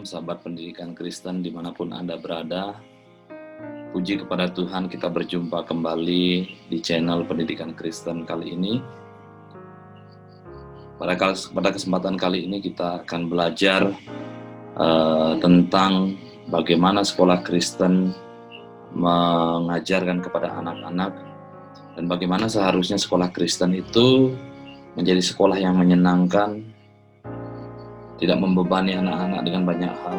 Shalom sahabat pendidikan Kristen dimanapun Anda berada. Puji kepada Tuhan, kita berjumpa kembali di channel Pendidikan Kristen kali ini. Pada kesempatan kali ini kita akan belajar tentang bagaimana sekolah Kristen mengajarkan kepada anak-anak dan bagaimana seharusnya sekolah Kristen itu menjadi sekolah yang menyenangkan, tidak membebani anak-anak dengan banyak hal.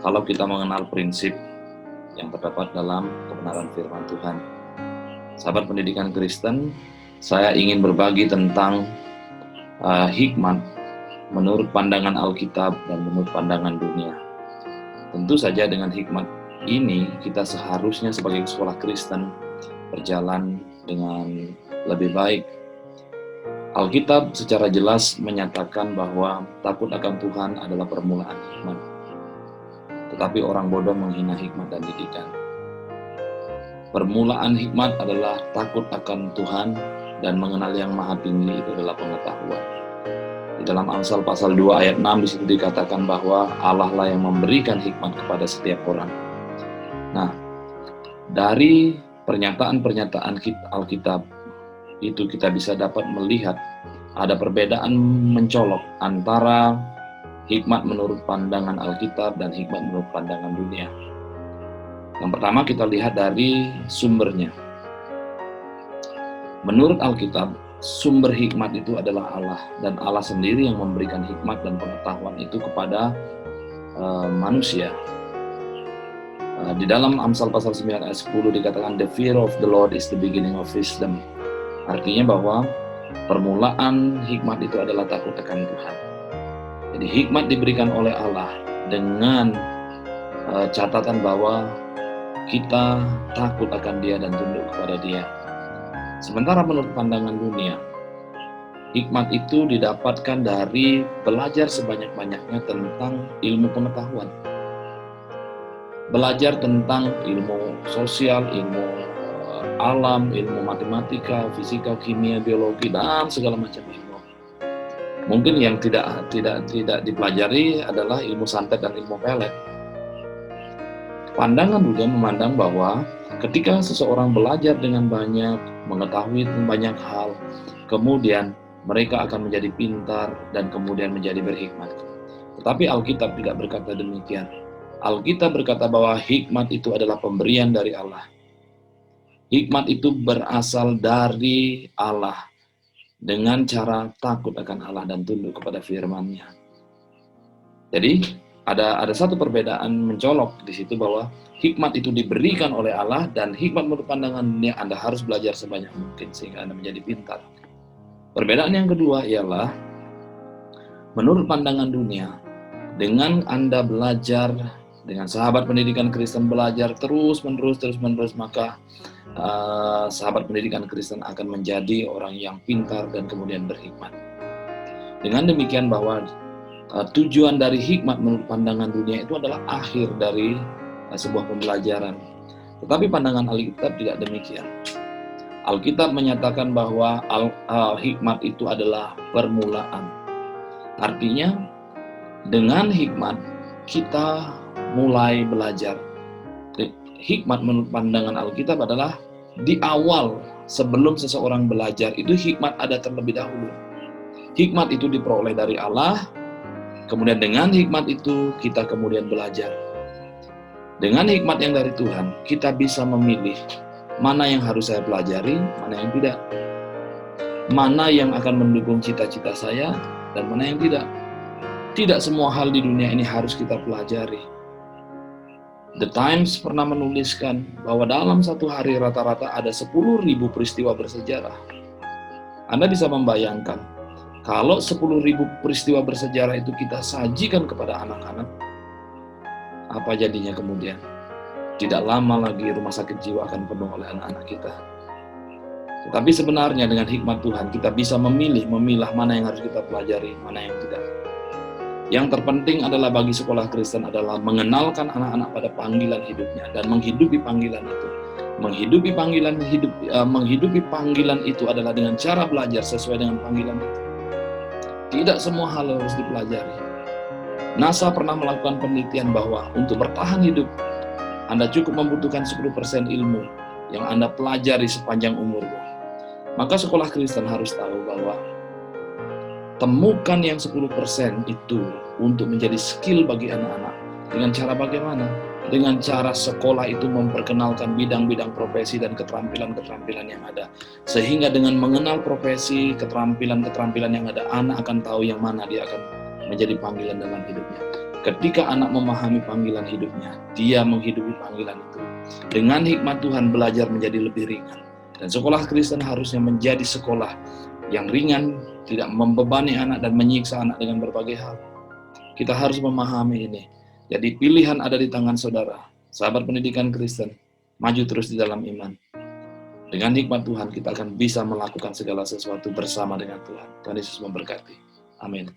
Kalau kita mengenal prinsip yang terdapat dalam kebenaran firman Tuhan. Sahabat pendidikan Kristen, saya ingin berbagi tentang hikmat menurut pandangan Alkitab dan menurut pandangan dunia. Tentu saja dengan hikmat ini kita seharusnya sebagai sekolah Kristen berjalan dengan lebih baik. Alkitab secara jelas menyatakan bahwa takut akan Tuhan adalah permulaan hikmat. Tetapi orang bodoh menghina hikmat dan didikan. Permulaan hikmat adalah takut akan Tuhan dan mengenal yang maha tinggi, itu adalah pengetahuan. Di dalam Amsal pasal 2 ayat 6 di situ dikatakan bahwa Allah lah yang memberikan hikmat kepada setiap orang. Nah, dari pernyataan-pernyataan Alkitab itu kita bisa dapat melihat ada perbedaan mencolok antara hikmat menurut pandangan Alkitab dan hikmat menurut pandangan dunia. Yang pertama kita lihat dari sumbernya. Menurut Alkitab, sumber hikmat itu adalah Allah, dan Allah sendiri yang memberikan hikmat dan pengetahuan itu kepada manusia. Di dalam Amsal pasal 9 ayat 10 dikatakan, "The fear of the Lord is the beginning of wisdom." Artinya bahwa permulaan hikmat itu adalah takut akan Tuhan. Jadi hikmat diberikan oleh Allah dengan catatan bahwa kita takut akan Dia dan tunduk kepada Dia. Sementara menurut pandangan dunia, hikmat itu didapatkan dari belajar sebanyak-banyaknya tentang ilmu pengetahuan. Belajar tentang ilmu sosial, ilmu alam, ilmu matematika, fisika, kimia, biologi, dan segala macam ilmu. Mungkin yang tidak dipelajari adalah ilmu santet dan ilmu pelet. Pandangan dunia memandang bahwa ketika seseorang belajar dengan banyak, mengetahui banyak hal, kemudian mereka akan menjadi pintar dan kemudian menjadi berhikmat. Tetapi Alkitab tidak berkata demikian. Alkitab berkata bahwa hikmat itu adalah pemberian dari Allah. Hikmat itu berasal dari Allah dengan cara takut akan Allah dan tunduk kepada firman-Nya. Jadi ada satu perbedaan mencolok di situ bahwa hikmat itu diberikan oleh Allah, dan hikmat menurut pandangan dunia Anda harus belajar sebanyak mungkin sehingga Anda menjadi pintar. Perbedaan yang kedua ialah menurut pandangan dunia, dengan Anda belajar, dengan sahabat pendidikan Kristen belajar terus-menerus, maka sahabat pendidikan Kristen akan menjadi orang yang pintar dan kemudian berhikmat. Dengan demikian bahwa tujuan dari hikmat menurut pandangan dunia itu adalah akhir dari sebuah pembelajaran. Tetapi pandangan Alkitab tidak demikian. Alkitab menyatakan bahwa hikmat itu adalah permulaan. Artinya dengan hikmat kita mulai belajar. Hikmat menurut pandangan Alkitab adalah di awal sebelum seseorang belajar itu hikmat ada terlebih dahulu. Hikmat itu diperoleh dari Allah, kemudian dengan hikmat itu kita kemudian belajar. Dengan hikmat yang dari Tuhan, kita bisa memilih mana yang harus saya pelajari, mana yang tidak. Mana yang akan mendukung cita-cita saya dan mana yang tidak. Tidak semua hal di dunia ini harus kita pelajari. The Times pernah menuliskan bahwa dalam satu hari rata-rata ada 10.000 peristiwa bersejarah. Anda bisa membayangkan, kalau 10.000 peristiwa bersejarah itu kita sajikan kepada anak-anak, apa jadinya kemudian? Tidak lama lagi rumah sakit jiwa akan penuh oleh anak-anak kita. Tetapi sebenarnya dengan hikmat Tuhan, kita bisa memilah mana yang harus kita pelajari, mana yang tidak. Yang terpenting adalah bagi sekolah Kristen adalah mengenalkan anak-anak pada panggilan hidupnya dan menghidupi panggilan itu. Menghidupi panggilan itu adalah dengan cara belajar sesuai dengan panggilan itu. Tidak semua hal harus dipelajari. NASA pernah melakukan penelitian bahwa untuk bertahan hidup, Anda cukup membutuhkan 10% ilmu yang Anda pelajari sepanjang umurmu. Maka sekolah Kristen harus tahu bahwa temukan yang 10% itu untuk menjadi skill bagi anak-anak. Dengan cara bagaimana? Dengan cara sekolah itu memperkenalkan bidang-bidang profesi dan keterampilan-keterampilan yang ada. Sehingga dengan mengenal profesi, keterampilan-keterampilan yang ada, anak akan tahu yang mana dia akan menjadi panggilan dalam hidupnya. Ketika anak memahami panggilan hidupnya, dia menghidupi panggilan itu. Dengan hikmat Tuhan, belajar menjadi lebih ringan. Dan sekolah Kristen harusnya menjadi sekolah yang ringan, tidak membebani anak dan menyiksa anak dengan berbagai hal. Kita harus memahami ini. Jadi pilihan ada di tangan saudara. Sahabat pendidikan Kristen, maju terus di dalam iman. Dengan hikmat Tuhan, kita akan bisa melakukan segala sesuatu bersama dengan Tuhan. Tuhan Yesus memberkati. Amin.